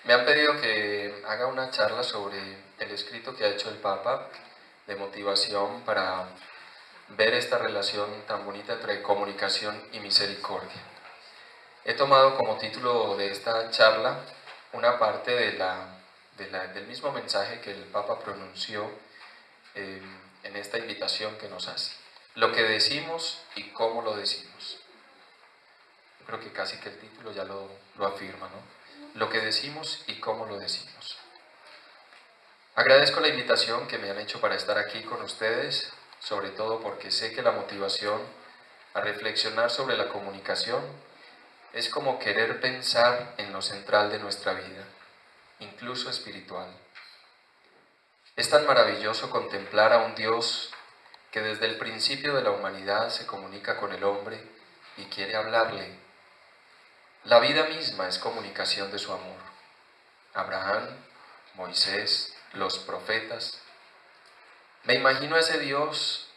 Me han pedido que haga una charla sobre el escrito que ha hecho el Papa de motivación para ver esta relación tan bonita entre comunicación y misericordia. He tomado como título de esta charla una parte del mismo mensaje que el Papa pronunció en esta invitación que nos hace. Lo que decimos y cómo lo decimos. Yo creo que casi que el título ya lo afirma, ¿no? Lo que decimos y cómo lo decimos. Agradezco la invitación que me han hecho para estar aquí con ustedes, sobre todo porque sé que la motivación a reflexionar sobre la comunicación es como querer pensar en lo central de nuestra vida, incluso espiritual. Es tan maravilloso contemplar a un Dios que desde el principio de la humanidad se comunica con el hombre y quiere hablarle. La vida misma es comunicación de su amor. Abraham, Moisés, los profetas. Me imagino a ese Dios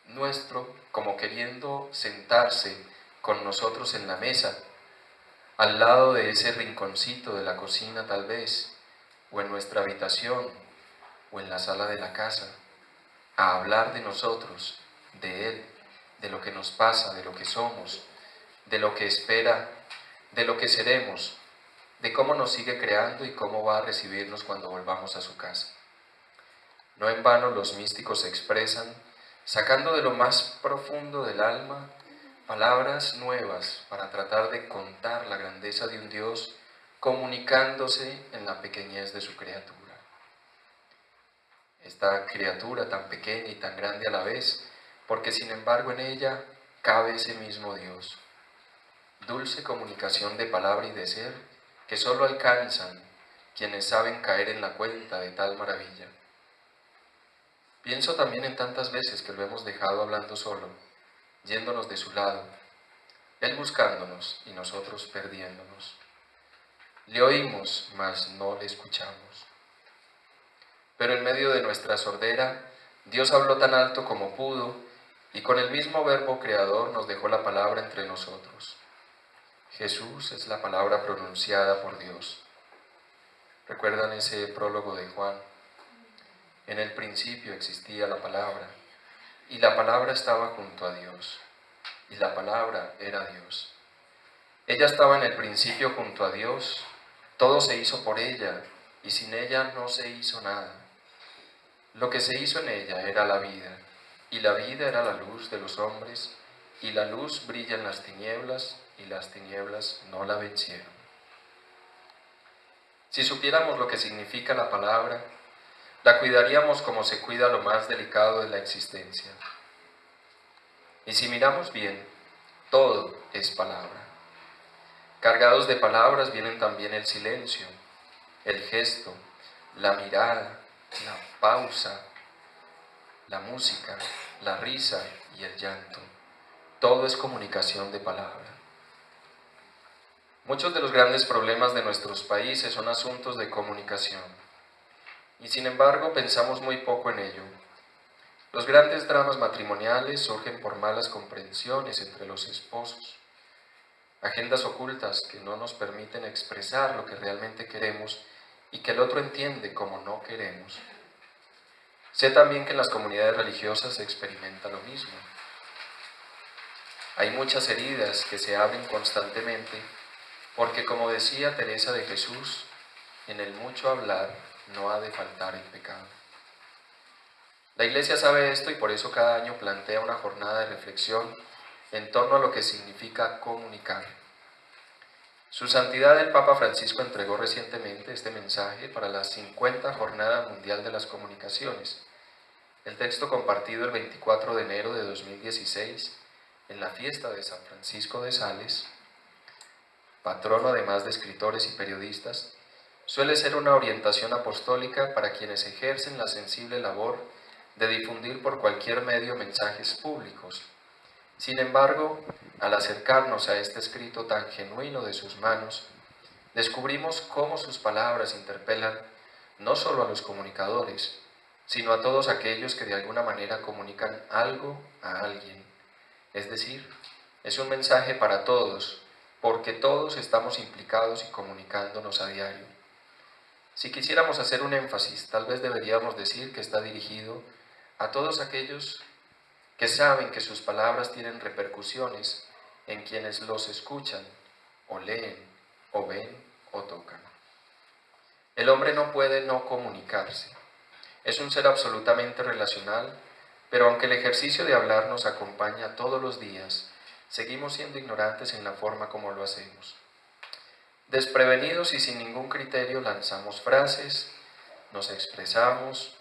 nuestro como queriendo sentarse con nosotros en la mesa, al lado de ese rinconcito de la cocina tal vez, o en nuestra habitación, o en la sala de la casa, a hablar de nosotros, de Él, de lo que nos pasa, de lo que somos, de lo que espera, de lo que seremos, de cómo nos sigue creando y cómo va a recibirnos cuando volvamos a su casa. No en vano los místicos expresan, sacando de lo más profundo del alma, palabras nuevas para tratar de contar la grandeza de un Dios comunicándose en la pequeñez de su criatura. Esta criatura tan pequeña y tan grande a la vez, porque sin embargo en ella cabe ese mismo Dios. Dulce comunicación de palabra y de ser que sólo alcanzan quienes saben caer en la cuenta de tal maravilla. Pienso también en tantas veces que lo hemos dejado hablando solo, yéndonos de su lado, Él buscándonos y nosotros perdiéndonos. Le oímos, mas no le escuchamos. Pero en medio de nuestra sordera, Dios habló tan alto como pudo y con el mismo verbo creador nos dejó la palabra entre nosotros. Jesús es la palabra pronunciada por Dios. ¿Recuerdan ese prólogo de Juan? En el principio existía la palabra, y la palabra estaba junto a Dios, y la palabra era Dios. Ella estaba en el principio junto a Dios, todo se hizo por ella, y sin ella no se hizo nada. Lo que se hizo en ella era la vida, y la vida era la luz de los hombres, y la luz brilla en las tinieblas, y las tinieblas no la vencieron. Si supiéramos lo que significa la palabra, la cuidaríamos como se cuida lo más delicado de la existencia. Y si miramos bien, todo es palabra. Cargados de palabras vienen también el silencio, el gesto, la mirada, la pausa, la música, la risa y el llanto. Todo es comunicación de palabra. Muchos de los grandes problemas de nuestros países son asuntos de comunicación. Y sin embargo pensamos muy poco en ello. Los grandes dramas matrimoniales surgen por malas comprensiones entre los esposos, agendas ocultas que no nos permiten expresar lo que realmente queremos y que el otro entiende como no queremos. Sé también que en las comunidades religiosas se experimenta lo mismo. Hay muchas heridas que se abren constantemente porque, como decía Teresa de Jesús, en el mucho hablar no ha de faltar el pecado. La Iglesia sabe esto y por eso cada año plantea una jornada de reflexión en torno a lo que significa comunicar. Su Santidad el Papa Francisco entregó recientemente este mensaje para la 50 Jornada Mundial de las Comunicaciones. El texto compartido el 24 de enero de 2016 en la fiesta de San Francisco de Sales, patrono además de escritores y periodistas, suele ser una orientación apostólica para quienes ejercen la sensible labor de difundir por cualquier medio mensajes públicos. Sin embargo, al acercarnos a este escrito tan genuino de sus manos, descubrimos cómo sus palabras interpelan no solo a los comunicadores, sino a todos aquellos que de alguna manera comunican algo a alguien. Es decir, es un mensaje para todos, porque todos estamos implicados y comunicándonos a diario. Si quisiéramos hacer un énfasis, tal vez deberíamos decir que está dirigido a todos aquellos que saben que sus palabras tienen repercusiones en quienes los escuchan, o leen, o ven, o tocan. El hombre no puede no comunicarse. Es un ser absolutamente relacional, pero aunque el ejercicio de hablar nos acompaña todos los días, seguimos siendo ignorantes en la forma como lo hacemos. Desprevenidos y sin ningún criterio lanzamos frases, nos expresamos,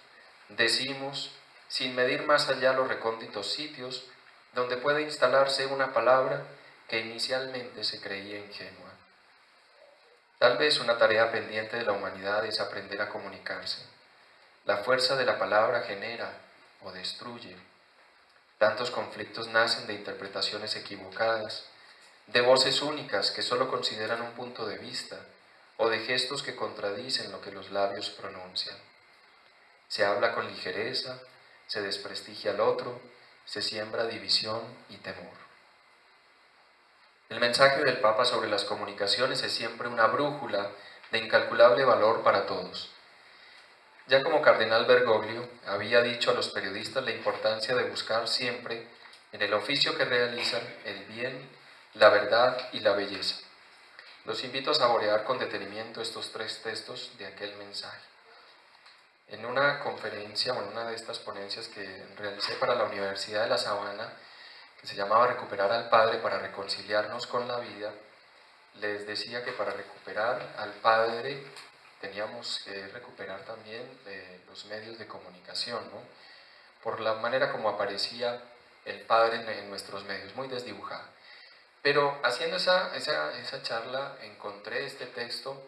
decimos, sin medir más allá los recónditos sitios donde puede instalarse una palabra que inicialmente se creía ingenua. Tal vez una tarea pendiente de la humanidad es aprender a comunicarse. La fuerza de la palabra genera o destruye. Tantos conflictos nacen de interpretaciones equivocadas, de voces únicas que solo consideran un punto de vista, o de gestos que contradicen lo que los labios pronuncian. Se habla con ligereza, se desprestigia al otro, se siembra división y temor. El mensaje del Papa sobre las comunicaciones es siempre una brújula de incalculable valor para todos. Ya como cardenal Bergoglio había dicho a los periodistas la importancia de buscar siempre en el oficio que realizan el bien, la verdad y la belleza. Los invito a saborear con detenimiento estos tres textos de aquel mensaje. En una conferencia o en una de estas ponencias que realicé para la Universidad de La Sabana, que se llamaba Recuperar al Padre para reconciliarnos con la vida, les decía que para recuperar al Padre teníamos que recuperar también los medios de comunicación, ¿no? Por la manera como aparecía el Padre en nuestros medios, muy desdibujada. Pero haciendo esa charla encontré este texto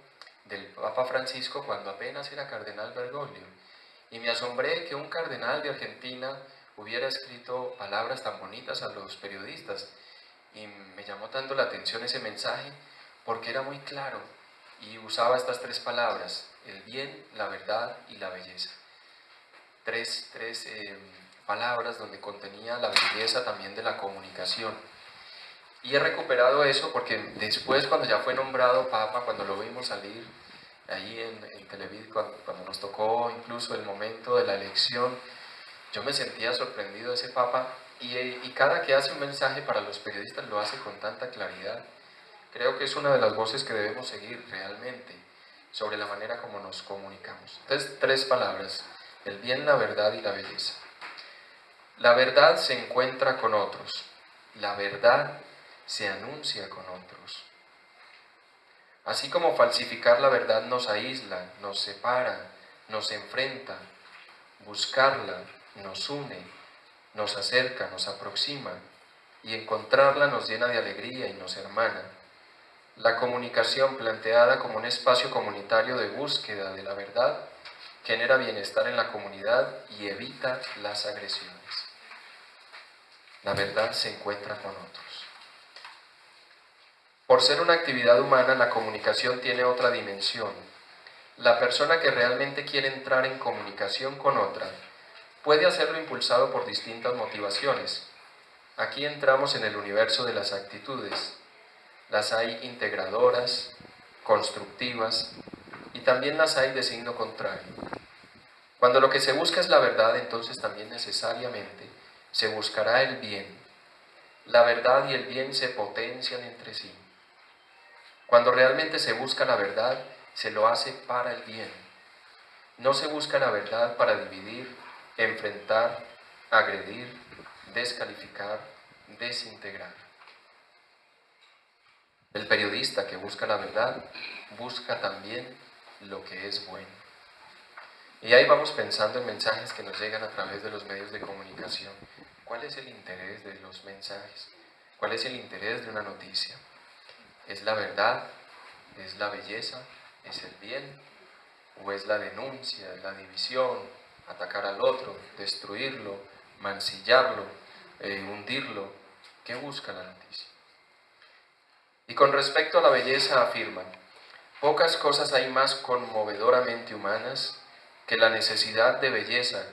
del Papa Francisco cuando apenas era cardenal Bergoglio, y me asombré que un cardenal de Argentina hubiera escrito palabras tan bonitas a los periodistas, y me llamó tanto la atención ese mensaje porque era muy claro y usaba estas tres palabras: el bien, la verdad y la belleza. Tres palabras donde contenía la belleza también de la comunicación. Y he recuperado eso porque después, cuando ya fue nombrado Papa, cuando lo vimos salir ahí en Televisa, cuando nos tocó incluso el momento de la elección, yo me sentía sorprendido de ese Papa, y cada que hace un mensaje para los periodistas lo hace con tanta claridad. Creo que es una de las voces que debemos seguir realmente sobre la manera como nos comunicamos. Entonces, tres palabras: el bien, la verdad y la belleza. La verdad se encuentra con otros. La verdad se anuncia con otros. Así como falsificar la verdad nos aísla, nos separa, nos enfrenta, buscarla nos une, nos acerca, nos aproxima, y encontrarla nos llena de alegría y nos hermana. La comunicación, planteada como un espacio comunitario de búsqueda de la verdad, genera bienestar en la comunidad y evita las agresiones. La verdad se encuentra con otros. Por ser una actividad humana, la comunicación tiene otra dimensión. La persona que realmente quiere entrar en comunicación con otra puede hacerlo impulsado por distintas motivaciones. Aquí entramos en el universo de las actitudes. Las hay integradoras, constructivas, y también las hay de signo contrario. Cuando lo que se busca es la verdad, entonces también necesariamente se buscará el bien. La verdad y el bien se potencian entre sí. Cuando realmente se busca la verdad, se lo hace para el bien. No se busca la verdad para dividir, enfrentar, agredir, descalificar, desintegrar. El periodista que busca la verdad busca también lo que es bueno. Y ahí vamos pensando en mensajes que nos llegan a través de los medios de comunicación. ¿Cuál es el interés de los mensajes? ¿Cuál es el interés de una noticia? ¿Es la verdad? ¿Es la belleza? ¿Es el bien? ¿O es la denuncia, la división, atacar al otro, destruirlo, mancillarlo, hundirlo? ¿Qué busca la noticia? Y con respecto a la belleza afirman: pocas cosas hay más conmovedoramente humanas que la necesidad de belleza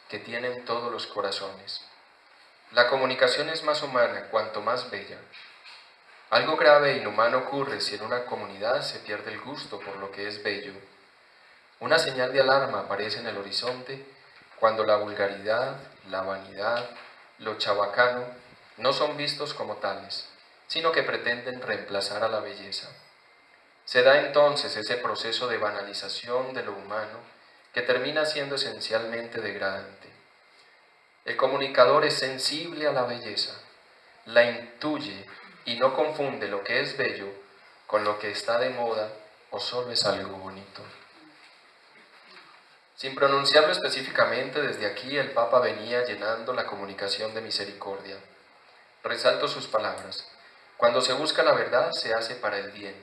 que tienen todos los corazones. La comunicación es más humana cuanto más bella. Algo grave e inhumano ocurre si en una comunidad se pierde el gusto por lo que es bello. Una señal de alarma aparece en el horizonte cuando la vulgaridad, la vanidad, lo chabacano no son vistos como tales, sino que pretenden reemplazar a la belleza. Se da entonces ese proceso de banalización de lo humano que termina siendo esencialmente degradante. El comunicador es sensible a la belleza, la intuye y no confunde lo que es bello con lo que está de moda o solo es algo bonito. Sin pronunciarlo específicamente, desde aquí el Papa venía llenando la comunicación de misericordia. Resalto sus palabras. Cuando se busca la verdad, se hace para el bien.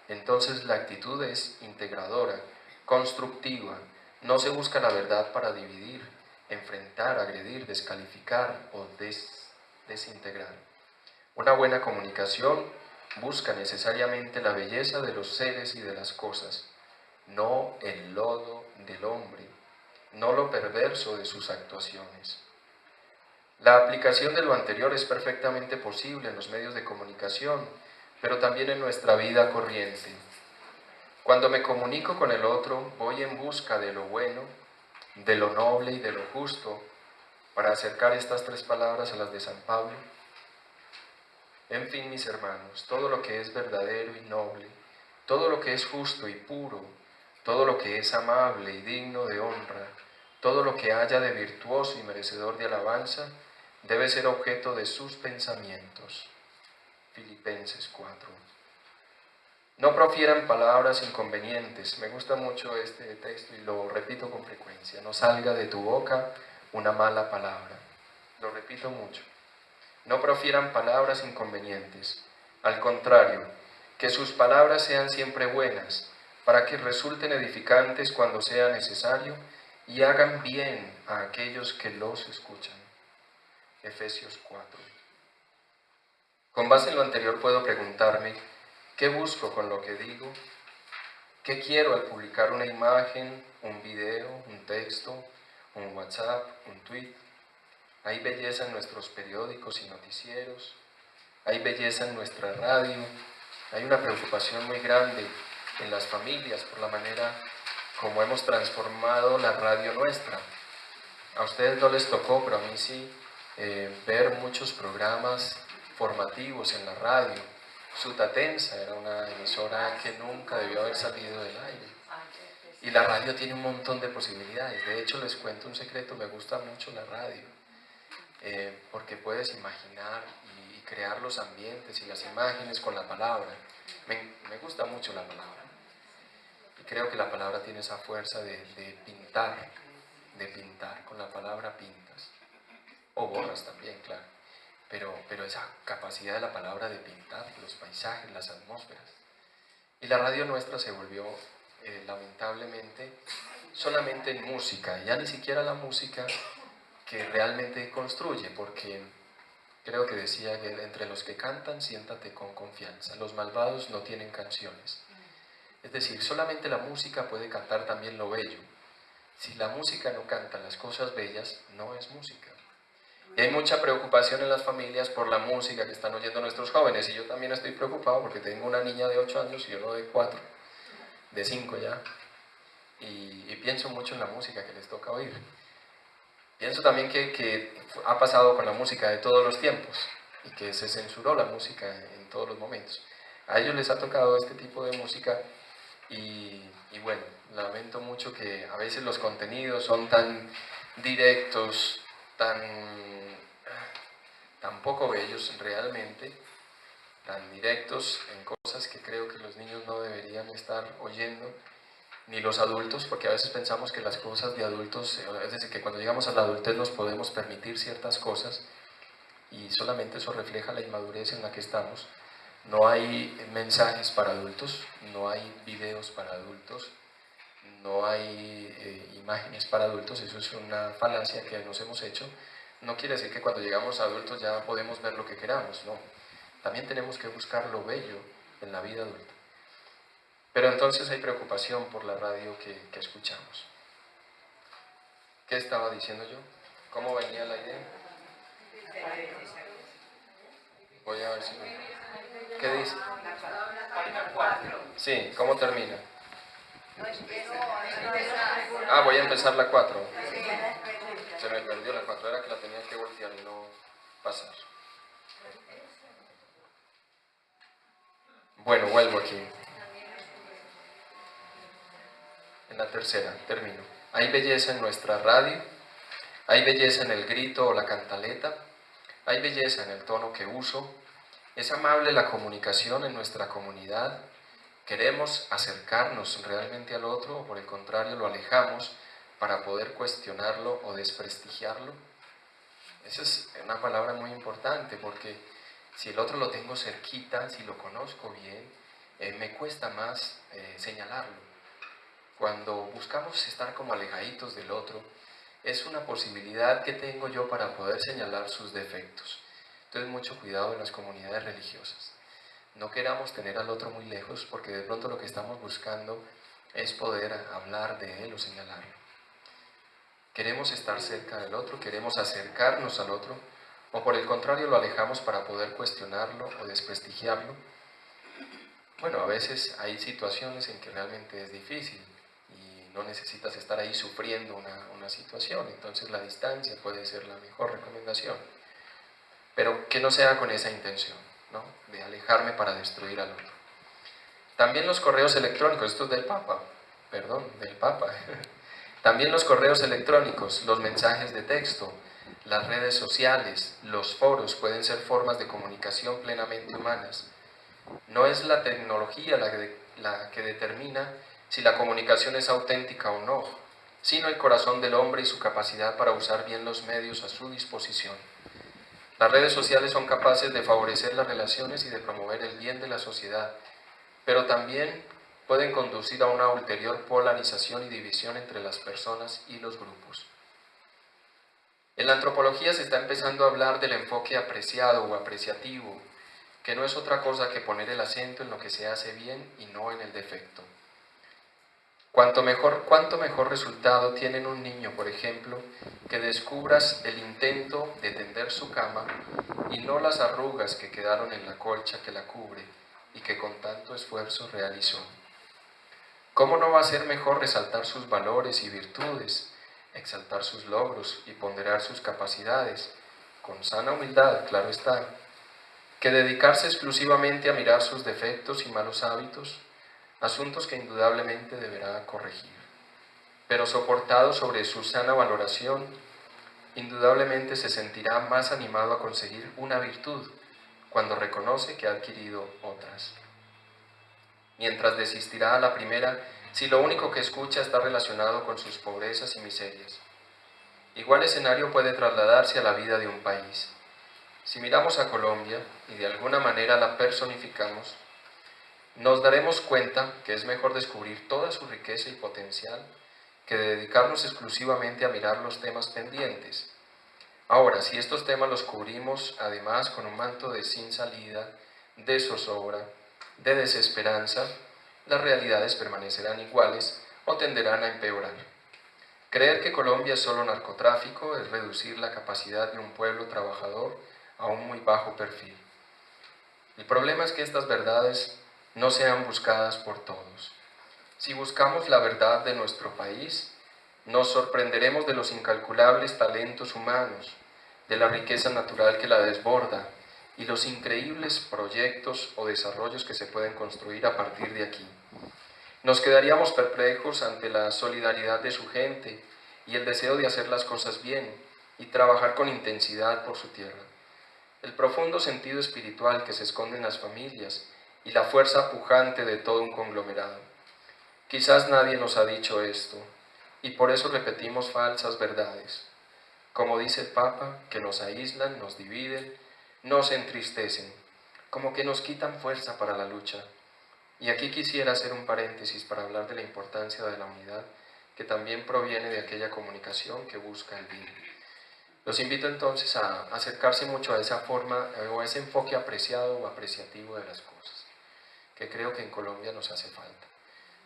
Entonces la actitud es integradora, constructiva. No se busca la verdad para dividir, enfrentar, agredir, descalificar o desintegrar. Una buena comunicación busca necesariamente la belleza de los seres y de las cosas, no el lodo del hombre, no lo perverso de sus actuaciones. La aplicación de lo anterior es perfectamente posible en los medios de comunicación, pero también en nuestra vida corriente. Cuando me comunico con el otro, voy en busca de lo bueno, de lo noble y de lo justo, para acercar estas tres palabras a las de San Pablo. En fin, mis hermanos, todo lo que es verdadero y noble, todo lo que es justo y puro, todo lo que es amable y digno de honra, todo lo que haya de virtuoso y merecedor de alabanza, debe ser objeto de sus pensamientos. Filipenses 4. No profieran palabras inconvenientes. Me gusta mucho este texto y lo repito con frecuencia. No salga de tu boca una mala palabra. Lo repito mucho. No profieran palabras inconvenientes. Al contrario, que sus palabras sean siempre buenas, para que resulten edificantes cuando sea necesario y hagan bien a aquellos que los escuchan. Efesios 4. Con base en lo anterior puedo preguntarme, ¿qué busco con lo que digo? ¿Qué quiero al publicar una imagen, un video, un texto, un WhatsApp, un tweet? Hay belleza en nuestros periódicos y noticieros, hay belleza en nuestra radio, hay una preocupación muy grande en las familias por la manera como hemos transformado la radio nuestra. A ustedes no les tocó, pero a mí sí, ver muchos programas formativos en la radio. Sutatensa era una emisora que nunca debió haber salido del aire. Y la radio tiene un montón de posibilidades. De hecho, les cuento un secreto, me gusta mucho la radio. Porque puedes imaginar y crear los ambientes y las imágenes con la palabra. Me gusta mucho la palabra. Y creo que la palabra tiene esa fuerza de pintar, con la palabra pintas. O borras también, claro. Pero esa capacidad de la palabra de pintar los paisajes, las atmósferas. Y la radio nuestra se volvió, lamentablemente, solamente en música, ya ni siquiera la música que realmente construye, porque creo que decía que entre los que cantan, siéntate con confianza. Los malvados no tienen canciones. Es decir, solamente la música puede cantar también lo bello. Si la música no canta las cosas bellas, no es música. Y hay mucha preocupación en las familias por la música que están oyendo nuestros jóvenes. Y yo también estoy preocupado porque tengo una niña de 8 años y uno de 4, de 5 ya. Y pienso mucho en la música que les toca oír. Pienso también que ha pasado con la música de todos los tiempos y que se censuró la música en todos los momentos. A ellos les ha tocado este tipo de música y bueno, lamento mucho que a veces los contenidos son tan directos, tan poco bellos realmente, tan directos en cosas que creo que los niños no deberían estar oyendo, ni los adultos, porque a veces pensamos que las cosas de adultos, es decir, que cuando llegamos a la adultez nos podemos permitir ciertas cosas y solamente eso refleja la inmadurez en la que estamos. No hay mensajes para adultos, no hay videos para adultos, no hay imágenes para adultos, eso es una falacia que nos hemos hecho. No quiere decir que cuando llegamos a adultos ya podemos ver lo que queramos, no. También tenemos que buscar lo bello en la vida adulta. Pero entonces hay preocupación por la radio que escuchamos. ¿Qué estaba diciendo yo? ¿Cómo venía la idea? Voy a ver si... ¿Qué dice? Sí, ¿cómo termina? Ah, voy a empezar la 4. Se me perdió la 4, era que la tenía que voltear y no pasar. Bueno, vuelvo aquí. En la tercera, termino. Hay belleza en nuestra radio, hay belleza en el grito o la cantaleta, hay belleza en el tono que uso, es amable la comunicación en nuestra comunidad, queremos acercarnos realmente al otro o por el contrario lo alejamos para poder cuestionarlo o desprestigiarlo. Esa es una palabra muy importante porque si el otro lo tengo cerquita, si lo conozco bien, me cuesta más señalarlo. Cuando buscamos estar como alejaditos del otro, es una posibilidad que tengo yo para poder señalar sus defectos. Entonces, mucho cuidado en las comunidades religiosas. No queramos tener al otro muy lejos porque de pronto lo que estamos buscando es poder hablar de él o señalarlo. Queremos estar cerca del otro, queremos acercarnos al otro, o por el contrario lo alejamos para poder cuestionarlo o desprestigiarlo. Bueno, a veces hay situaciones en que realmente es difícil y no necesitas estar ahí sufriendo una situación, entonces la distancia puede ser la mejor recomendación, pero que no sea con esa intención, ¿no? De alejarme para destruir al otro. También los correos electrónicos, esto es del Papa, perdón, del Papa. También los correos electrónicos, los mensajes de texto, las redes sociales, los foros pueden ser formas de comunicación plenamente humanas. No es la tecnología la que determina si la comunicación es auténtica o no, sino el corazón del hombre y su capacidad para usar bien los medios a su disposición. Las redes sociales son capaces de favorecer las relaciones y de promover el bien de la sociedad, pero también pueden conducir a una ulterior polarización y división entre las personas y los grupos. En la antropología se está empezando a hablar del enfoque apreciado o apreciativo, que no es otra cosa que poner el acento en lo que se hace bien y no en el defecto. Cuanto mejor resultado tiene en un niño, por ejemplo, que descubras el intento de tender su cama y no las arrugas que quedaron en la colcha que la cubre y que con tanto esfuerzo realizó. ¿Cómo no va a ser mejor resaltar sus valores y virtudes, exaltar sus logros y ponderar sus capacidades, con sana humildad, claro está, que dedicarse exclusivamente a mirar sus defectos y malos hábitos, asuntos que indudablemente deberá corregir? Pero soportado sobre su sana valoración, indudablemente se sentirá más animado a conseguir una virtud cuando reconoce que ha adquirido otras. Mientras desistirá a la primera si lo único que escucha está relacionado con sus pobrezas y miserias. Igual escenario puede trasladarse a la vida de un país. Si miramos a Colombia y de alguna manera la personificamos, nos daremos cuenta que es mejor descubrir toda su riqueza y potencial que dedicarnos exclusivamente a mirar los temas pendientes. Ahora, si estos temas los cubrimos además con un manto de sin salida, de zozobra, de desesperanza, las realidades permanecerán iguales o tenderán a empeorar. Creer que Colombia es solo narcotráfico es reducir la capacidad de un pueblo trabajador a un muy bajo perfil. El problema es que estas verdades no sean buscadas por todos. Si buscamos la verdad de nuestro país, nos sorprenderemos de los incalculables talentos humanos, de la riqueza natural que la desborda y los increíbles proyectos o desarrollos que se pueden construir a partir de aquí. Nos quedaríamos perplejos ante la solidaridad de su gente y el deseo de hacer las cosas bien y trabajar con intensidad por su tierra. El profundo sentido espiritual que se esconde en las familias y la fuerza pujante de todo un conglomerado. Quizás nadie nos ha dicho esto, y por eso repetimos falsas verdades. Como dice el Papa, que nos aíslan, nos dividen, nos entristecen, como que nos quitan fuerza para la lucha. Y aquí quisiera hacer un paréntesis para hablar de la importancia de la unidad, que también proviene de aquella comunicación que busca el bien. Los invito entonces a acercarse mucho a esa forma o a ese enfoque apreciado o apreciativo de las cosas, que creo que en Colombia nos hace falta.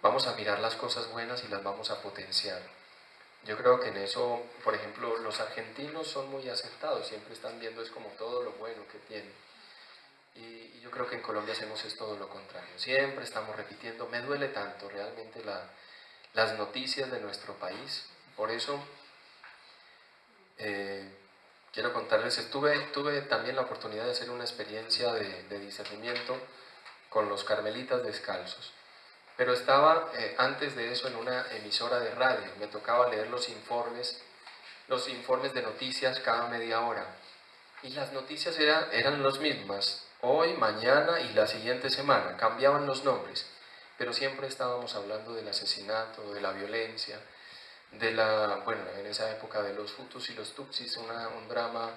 Vamos a mirar las cosas buenas y las vamos a potenciar. Yo creo que en eso, por ejemplo, los argentinos son muy acertados, siempre están viendo es como todo lo bueno que tienen. Y yo creo que en Colombia hacemos es todo lo contrario. Siempre estamos repitiendo, me duele tanto realmente las noticias de nuestro país. Por eso quiero contarles, tuve también la oportunidad de hacer una experiencia de discernimiento con los carmelitas descalzos. Pero estaba antes de eso en una emisora de radio, me tocaba leer los informes de noticias cada media hora. Y las noticias eran las mismas, hoy, mañana y la siguiente semana, cambiaban los nombres, pero siempre estábamos hablando del asesinato, de la violencia, bueno, en esa época de los Hutus y los Tutsis, un drama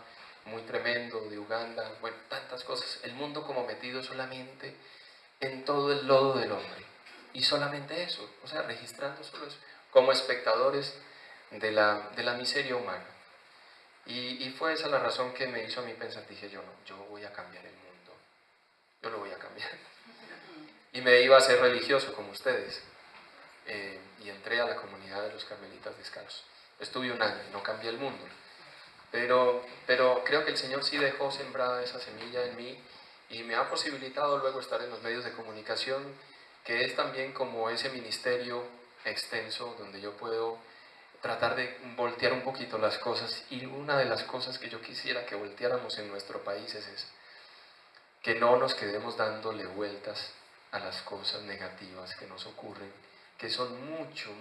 muy tremendo de Uganda, bueno, tantas cosas, el mundo como metido solamente en todo el lodo del hombre, y solamente eso, o sea, registrando solo eso, como espectadores de la miseria humana. Y fue esa la razón que me hizo a mí pensar, dije yo, no, yo voy a cambiar el mundo, yo lo voy a cambiar. Y me iba a ser religioso como ustedes, y entré a la comunidad de los carmelitas descalzos. Estuve un año, no cambié el mundo, pero creo que el Señor sí dejó sembrada esa semilla en mí y me ha posibilitado luego estar en los medios de comunicación, que es también como ese ministerio extenso donde yo puedo tratar de voltear un poquito las cosas. Y una de las cosas que yo quisiera que volteáramos en nuestro país es esa, que no nos quedemos dándole vueltas a las cosas negativas que nos ocurren, que son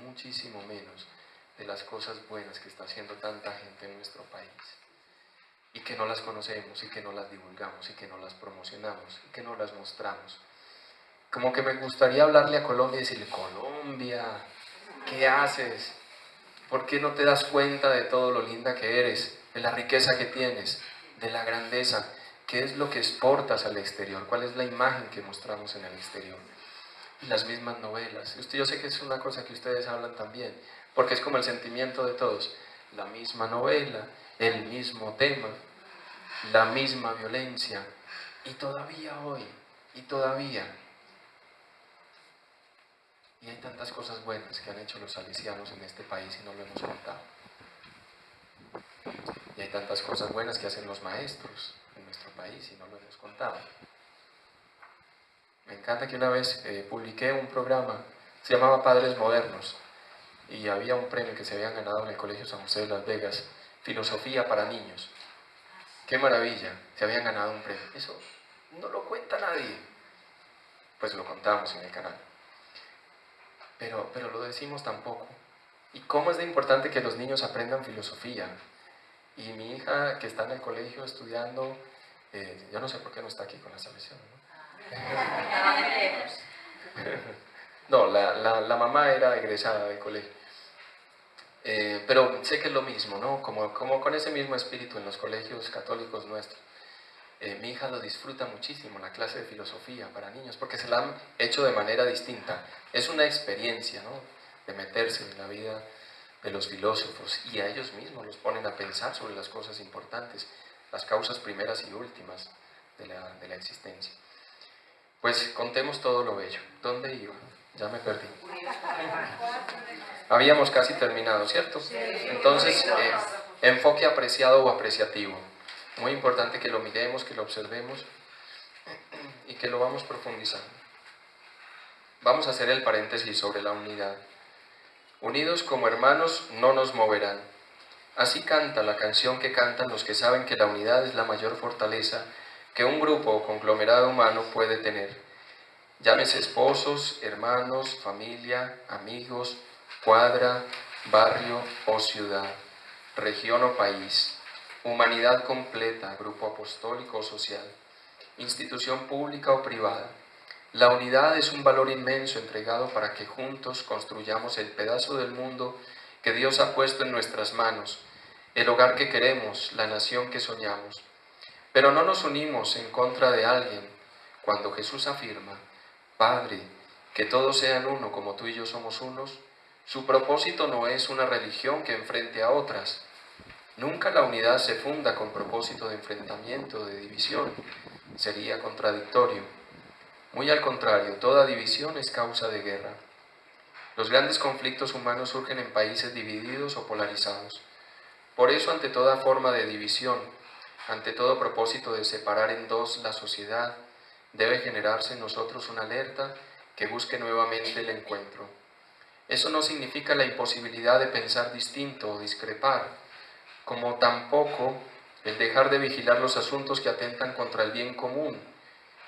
muchísimo menos de las cosas buenas que está haciendo tanta gente en nuestro país, y que no las conocemos, y que no las divulgamos, y que no las promocionamos, y que no las mostramos. Como que me gustaría hablarle a Colombia y decirle, Colombia, ¿qué haces? ¿Por qué no te das cuenta de todo lo linda que eres, de la riqueza que tienes, de la grandeza? ¿Qué es lo que exportas al exterior? ¿Cuál es la imagen que mostramos en el exterior? Y las mismas novelas. Yo sé que es una cosa que ustedes hablan también, porque es como el sentimiento de todos. La misma novela, el mismo tema, la misma violencia. Y todavía hoy, y todavía. Y hay tantas cosas buenas que han hecho los salesianos en este país y no lo hemos contado. Y hay tantas cosas buenas que hacen los maestros en nuestro país y no lo hemos contado. Me encanta que una vez publiqué un programa, se llamaba Padres Modernos, y había un premio que se habían ganado en el Colegio San José de Las Vegas, Filosofía para Niños. ¡Qué maravilla! Se habían ganado un premio. Eso no lo cuenta nadie. Pues lo contamos en el canal. Pero lo decimos tampoco. ¿Y cómo es de importante que los niños aprendan filosofía? Y mi hija, que está en el colegio estudiando, yo no sé por qué no está aquí con la salvación, ¿no? No, la mamá era egresada del colegio. Pero sé que es lo mismo, ¿no? Como con ese mismo espíritu en los colegios católicos nuestros. Mi hija lo disfruta muchísimo, la clase de filosofía para niños, porque se la han hecho de manera distinta. Es una experiencia, ¿no? De meterse en la vida de los filósofos, y a ellos mismos los ponen a pensar sobre las cosas importantes, las causas primeras y últimas de la existencia. Pues contemos todo lo bello. ¿Dónde iba? Ya me perdí. Habíamos casi terminado, ¿cierto? Entonces, enfoque apreciado o apreciativo. Muy importante que lo miremos, que lo observemos y que lo vamos profundizando. Vamos a hacer el paréntesis sobre la unidad. Unidos como hermanos no nos moverán. Así canta la canción que cantan los que saben que la unidad es la mayor fortaleza que un grupo o conglomerado humano puede tener. Llámese esposos, hermanos, familia, amigos, cuadra, barrio o ciudad, región o país, humanidad completa, grupo apostólico o social, institución pública o privada. La unidad es un valor inmenso entregado para que juntos construyamos el pedazo del mundo que Dios ha puesto en nuestras manos, el hogar que queremos, la nación que soñamos. Pero no nos unimos en contra de alguien cuando Jesús afirma, Padre, que todos sean uno como tú y yo somos unos. Su propósito no es una religión que enfrente a otras. Nunca la unidad se funda con propósito de enfrentamiento, de división. Sería contradictorio. Muy al contrario, toda división es causa de guerra. Los grandes conflictos humanos surgen en países divididos o polarizados. Por eso, ante toda forma de división, ante todo propósito de separar en dos la sociedad, debe generarse en nosotros una alerta que busque nuevamente el encuentro. Eso no significa la imposibilidad de pensar distinto o discrepar, como tampoco el dejar de vigilar los asuntos que atentan contra el bien común,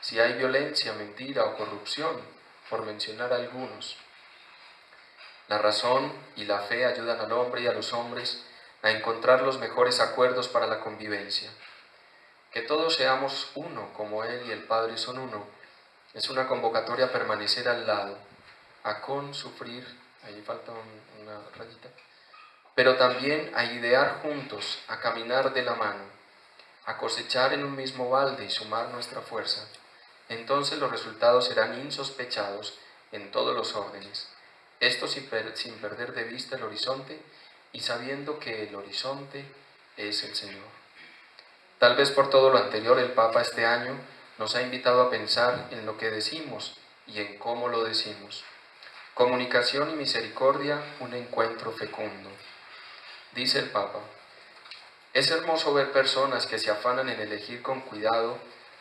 si hay violencia, mentira o corrupción, por mencionar algunos. La razón y la fe ayudan al hombre y a los hombres a encontrar los mejores acuerdos para la convivencia. Que todos seamos uno, como Él y el Padre son uno, es una convocatoria a permanecer al lado, a consufrir, ahí falta una rayita, pero también a idear juntos, a caminar de la mano, a cosechar en un mismo balde y sumar nuestra fuerza. Entonces los resultados serán insospechados en todos los órdenes. Esto sin perder de vista el horizonte y sabiendo que el horizonte es el Señor. Tal vez por todo lo anterior el Papa este año nos ha invitado a pensar en lo que decimos y en cómo lo decimos. Comunicación y misericordia, un encuentro fecundo. Dice el Papa: es hermoso ver personas que se afanan en elegir con cuidado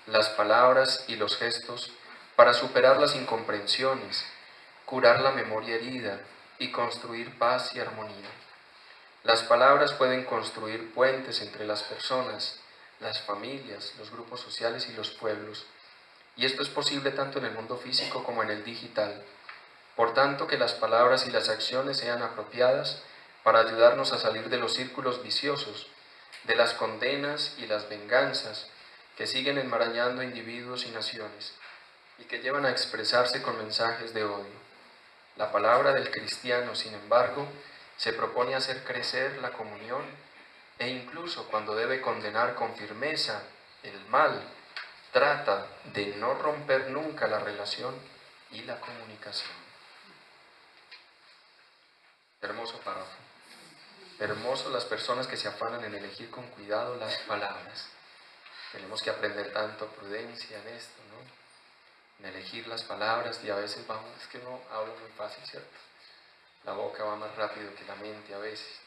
las palabras y los gestos para superar las incomprensiones, curar la memoria herida y construir paz y armonía. Las palabras pueden construir puentes entre las personas, las familias, los grupos sociales y los pueblos, y esto es posible tanto en el mundo físico como en el digital. Por tanto, que las palabras y las acciones sean apropiadas para ayudarnos a salir de los círculos viciosos, de las condenas y las venganzas que siguen enmarañando individuos y naciones y que llevan a expresarse con mensajes de odio. La palabra del cristiano, sin embargo, se propone hacer crecer la comunión e incluso cuando debe condenar con firmeza el mal, trata de no romper nunca la relación y la comunicación. Hermoso párrafo. Hermoso las personas que se afanan en elegir con cuidado las palabras. Tenemos que aprender tanto prudencia en esto, ¿no? En elegir las palabras, y a veces es que uno habla muy fácil, ¿cierto? La boca va más rápido que la mente a veces.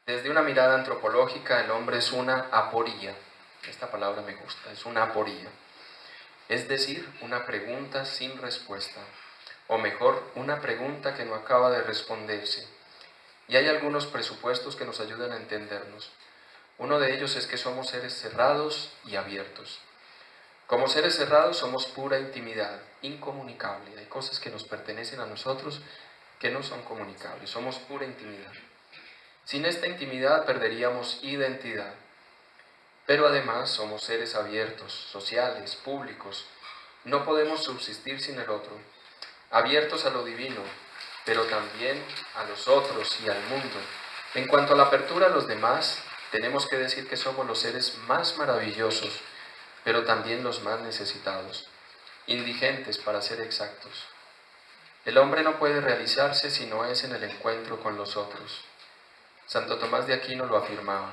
Desde una mirada antropológica, el hombre es una aporía. Esta palabra me gusta, es una aporía. Es decir, una pregunta sin respuesta, o mejor, una pregunta que no acaba de responderse. Y hay algunos presupuestos que nos ayudan a entendernos. Uno de ellos es que somos seres cerrados y abiertos. Como seres cerrados somos pura intimidad, incomunicable. Hay cosas que nos pertenecen a nosotros que no son comunicables, somos pura intimidad. Sin esta intimidad perderíamos identidad. Pero además somos seres abiertos, sociales, públicos. No podemos subsistir sin el otro. Abiertos a lo divino, pero también a los otros y al mundo. En cuanto a la apertura a los demás, tenemos que decir que somos los seres más maravillosos, pero también los más necesitados, indigentes para ser exactos. El hombre no puede realizarse si no es en el encuentro con los otros. Santo Tomás de Aquino lo afirmaba: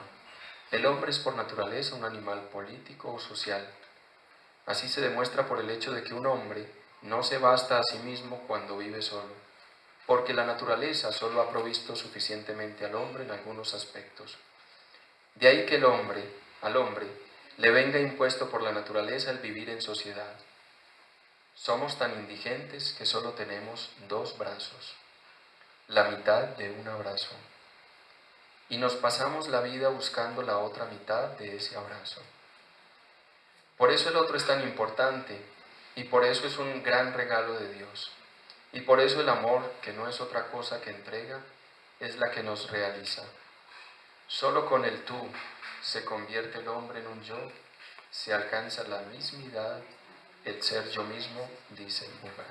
el hombre es por naturaleza un animal político o social. Así se demuestra por el hecho de que un hombre no se basta a sí mismo cuando vive solo, porque la naturaleza solo ha provisto suficientemente al hombre en algunos aspectos. De ahí que al hombre, le venga impuesto por la naturaleza el vivir en sociedad. Somos tan indigentes que solo tenemos 2 brazos, la mitad de un abrazo, y nos pasamos la vida buscando la otra mitad de ese abrazo. Por eso el otro es tan importante, y por eso es un gran regalo de Dios, y por eso el amor, que no es otra cosa que entrega, es la que nos realiza. Solo con el tú se convierte el hombre en un yo, se alcanza la mismidad, el ser yo mismo, dice el Buda.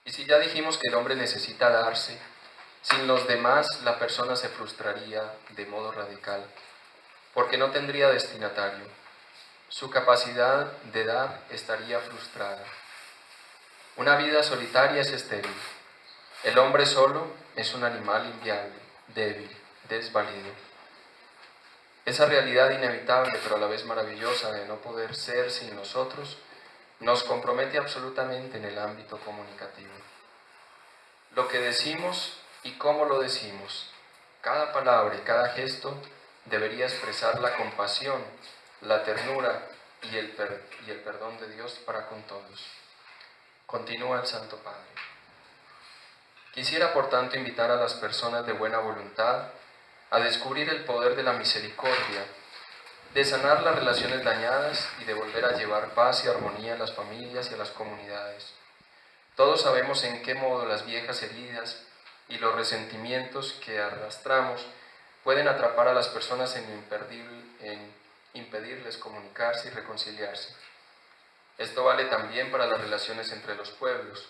Y si ya dijimos que el hombre necesita darse, sin los demás la persona se frustraría de modo radical, porque no tendría destinatario. Su capacidad de dar estaría frustrada. Una vida solitaria es estéril. El hombre solo es un animal inviable, débil, desvalido. Esa realidad inevitable, pero a la vez maravillosa, de no poder ser sin nosotros, nos compromete absolutamente en el ámbito comunicativo. Lo que decimos y cómo lo decimos, cada palabra y cada gesto, debería expresar la compasión, la ternura y el perdón de Dios para con todos. Continúa el Santo Padre. Quisiera, por tanto, invitar a las personas de buena voluntad a descubrir el poder de la misericordia, de sanar las relaciones dañadas y de volver a llevar paz y armonía en las familias y en las comunidades. Todos sabemos en qué modo las viejas heridas y los resentimientos que arrastramos pueden atrapar a las personas en impedirles comunicarse y reconciliarse. Esto vale también para las relaciones entre los pueblos.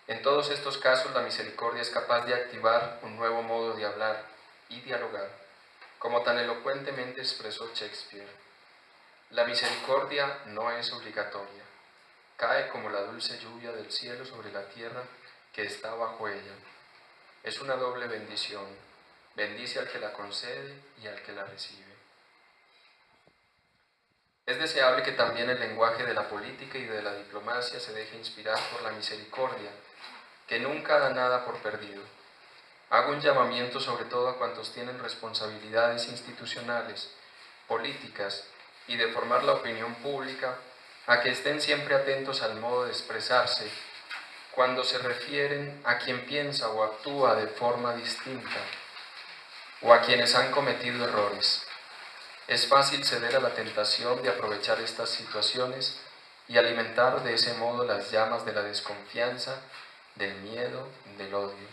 En todos estos casos, la misericordia es capaz de activar un nuevo modo de hablar y dialogar, como tan elocuentemente expresó Shakespeare. La misericordia no es obligatoria, cae como la dulce lluvia del cielo sobre la tierra que está bajo ella. Es una doble bendición, bendice al que la concede y al que la recibe. Es deseable que también el lenguaje de la política y de la diplomacia se deje inspirar por la misericordia, que nunca da nada por perdido. Hago un llamamiento sobre todo a cuantos tienen responsabilidades institucionales, políticas y de formar la opinión pública, a que estén siempre atentos al modo de expresarse cuando se refieren a quien piensa o actúa de forma distinta o a quienes han cometido errores. Es fácil ceder a la tentación de aprovechar estas situaciones y alimentar de ese modo las llamas de la desconfianza, del miedo, del odio.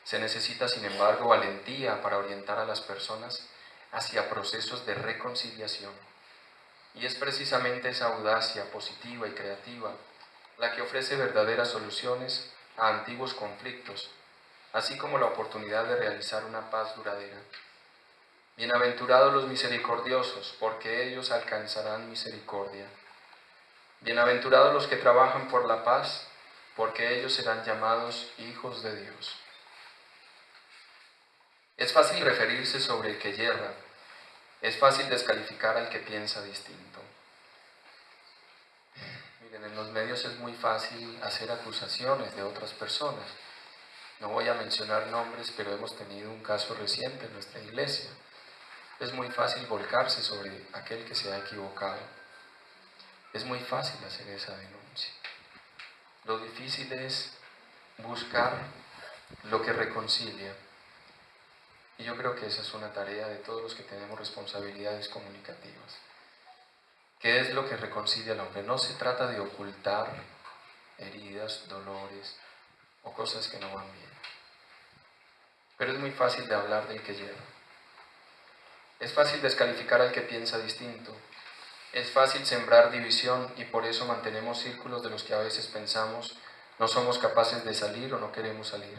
Se necesita, sin embargo, valentía para orientar a las personas hacia procesos de reconciliación. Y es precisamente esa audacia positiva y creativa la que ofrece verdaderas soluciones a antiguos conflictos, así como la oportunidad de realizar una paz duradera. Bienaventurados los misericordiosos, porque ellos alcanzarán misericordia. Bienaventurados los que trabajan por la paz, porque ellos serán llamados hijos de Dios. Es fácil referirse sobre el que yerra, es fácil descalificar al que piensa distinto. Miren, en los medios es muy fácil hacer acusaciones de otras personas. No voy a mencionar nombres, pero hemos tenido un caso reciente en nuestra iglesia. Es muy fácil volcarse sobre aquel que se ha equivocado. Es muy fácil hacer esa denuncia. Lo difícil es buscar lo que reconcilia. Y yo creo que esa es una tarea de todos los que tenemos responsabilidades comunicativas. ¿Qué es lo que reconcilia al hombre? No se trata de ocultar heridas, dolores o cosas que no van bien. Pero es muy fácil de hablar del que yerra. Es fácil descalificar al que piensa distinto. Es fácil sembrar división y por eso mantenemos círculos de los que a veces pensamos no somos capaces de salir o no queremos salir.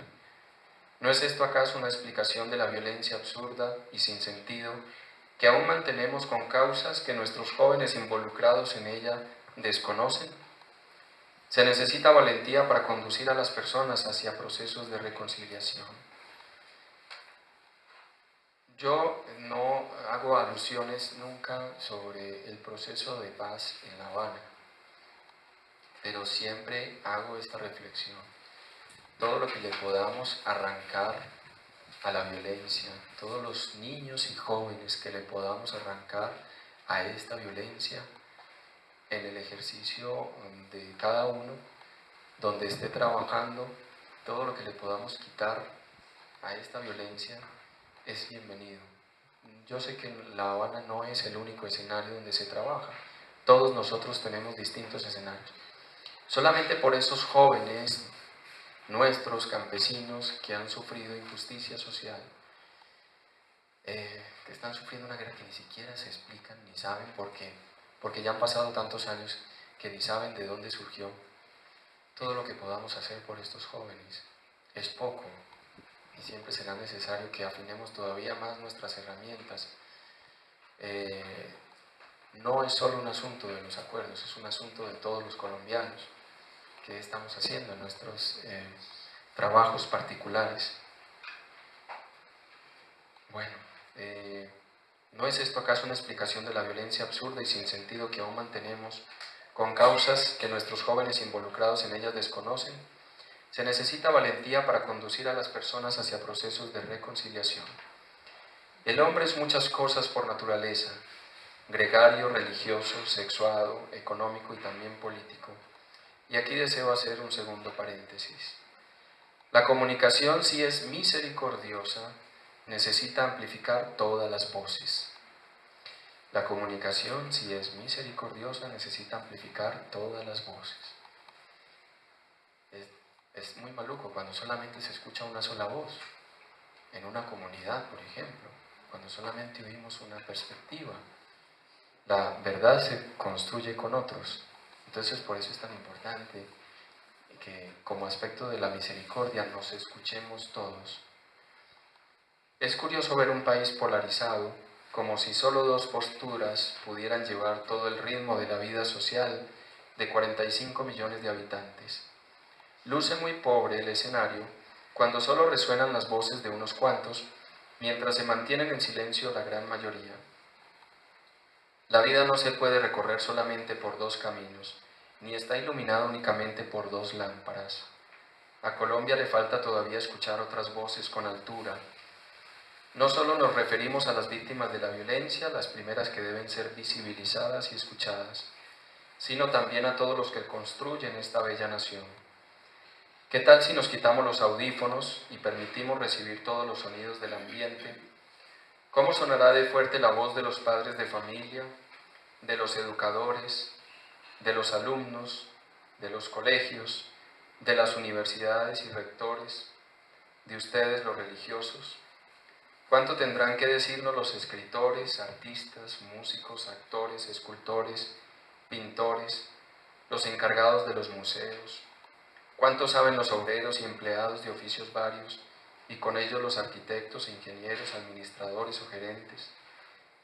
¿No es esto acaso una explicación de la violencia absurda y sin sentido que aún mantenemos con causas que nuestros jóvenes involucrados en ella desconocen? Se necesita valentía para conducir a las personas hacia procesos de reconciliación. Yo no hago alusiones nunca sobre el proceso de paz en La Habana, pero siempre hago esta reflexión. Todo lo que le podamos arrancar a la violencia, todos los niños y jóvenes que le podamos arrancar a esta violencia en el ejercicio de cada uno, donde esté trabajando, todo lo que le podamos quitar a esta violencia es bienvenido. Yo sé que La Habana no es el único escenario donde se trabaja, todos nosotros tenemos distintos escenarios. Solamente por esos jóvenes, nuestros campesinos que han sufrido injusticia social, que están sufriendo una guerra que ni siquiera se explican ni saben por qué, porque ya han pasado tantos años que ni saben de dónde surgió. Todo lo que podamos hacer por estos jóvenes es poco y siempre será necesario que afinemos todavía más nuestras herramientas. No es solo un asunto de los acuerdos, es un asunto de todos los colombianos que estamos haciendo en nuestros trabajos particulares. Bueno, ¿no es esto acaso una explicación de la violencia absurda y sin sentido que aún mantenemos con causas que nuestros jóvenes involucrados en ellas desconocen? Se necesita valentía para conducir a las personas hacia procesos de reconciliación. El hombre es muchas cosas por naturaleza, gregario, religioso, sexuado, económico y también político. Y aquí deseo hacer un segundo paréntesis. La comunicación, si es misericordiosa, necesita amplificar todas las voces. La comunicación, si es misericordiosa, necesita amplificar todas las voces. Es muy maluco cuando solamente se escucha una sola voz, en una comunidad, por ejemplo, cuando solamente oímos una perspectiva. La verdad se construye con otros. Entonces, por eso es tan importante que, como aspecto de la misericordia, nos escuchemos todos. Es curioso ver un país polarizado, como si solo dos posturas pudieran llevar todo el ritmo de la vida social de 45 millones de habitantes. Luce muy pobre el escenario cuando solo resuenan las voces de unos cuantos, mientras se mantienen en silencio la gran mayoría. La vida no se puede recorrer solamente por dos caminos, ni está iluminada únicamente por dos lámparas. A Colombia le falta todavía escuchar otras voces con altura. No solo nos referimos a las víctimas de la violencia, las primeras que deben ser visibilizadas y escuchadas, sino también a todos los que construyen esta bella nación. ¿Qué tal si nos quitamos los audífonos y permitimos recibir todos los sonidos del ambiente? ¿Cómo sonará de fuerte la voz de los padres de familia, de los educadores, de los alumnos, de los colegios, de las universidades y rectores, de ustedes los religiosos? ¿Cuánto tendrán que decirnos los escritores, artistas, músicos, actores, escultores, pintores, los encargados de los museos? ¿Cuánto saben los obreros y empleados de oficios varios, y con ellos los arquitectos, ingenieros, administradores o gerentes?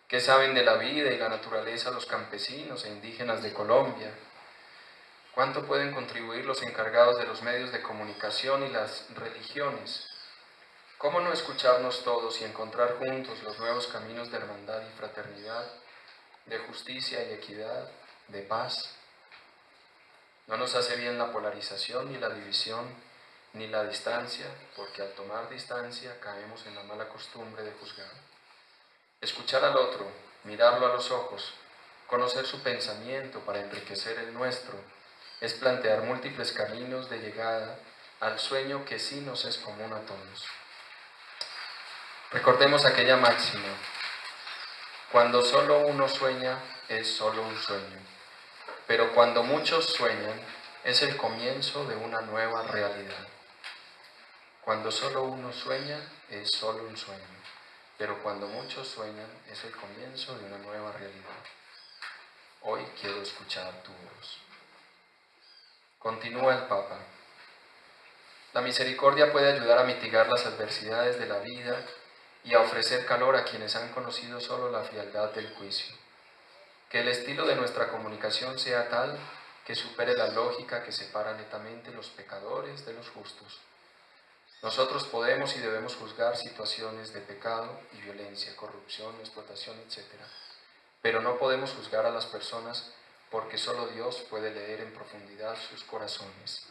¿Qué saben de la vida y la naturaleza los campesinos e indígenas de Colombia? ¿Cuánto pueden contribuir los encargados de los medios de comunicación y las religiones? ¿Cómo no escucharnos todos y encontrar juntos los nuevos caminos de hermandad y fraternidad, de justicia y equidad, de paz? No nos hace bien la polarización, ni la división, ni la distancia, porque al tomar distancia caemos en la mala costumbre de juzgar. Escuchar al otro, mirarlo a los ojos, conocer su pensamiento para enriquecer el nuestro, es plantear múltiples caminos de llegada al sueño que sí nos es común a todos. Recordemos aquella máxima: cuando solo uno sueña, es solo un sueño, pero cuando muchos sueñan, es el comienzo de una nueva realidad. Cuando solo uno sueña, es solo un sueño, pero cuando muchos sueñan, es el comienzo de una nueva realidad. Hoy quiero escuchar tu voz. Continúa el Papa. La misericordia puede ayudar a mitigar las adversidades de la vida y a ofrecer calor a quienes han conocido solo la frialdad del juicio. Que el estilo de nuestra comunicación sea tal que supere la lógica que separa netamente los pecadores de los justos. Nosotros podemos y debemos juzgar situaciones de pecado y violencia, corrupción, explotación, etc. Pero no podemos juzgar a las personas porque solo Dios puede leer en profundidad sus corazones.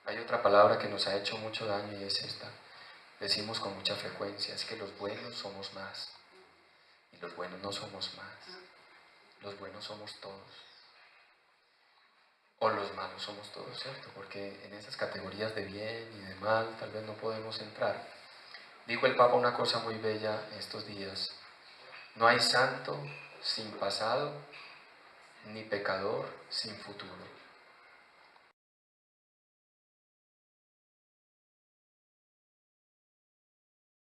Hay otra palabra que nos ha hecho mucho daño y es esta. Decimos con mucha frecuencia, es que los buenos somos más. Y los buenos no somos más. Los buenos somos todos. O los malos somos todos, ¿cierto? Porque en esas categorías de bien y de mal tal vez no podemos entrar. Dijo el Papa una cosa muy bella estos días. No hay santo sin pasado, ni pecador sin futuro.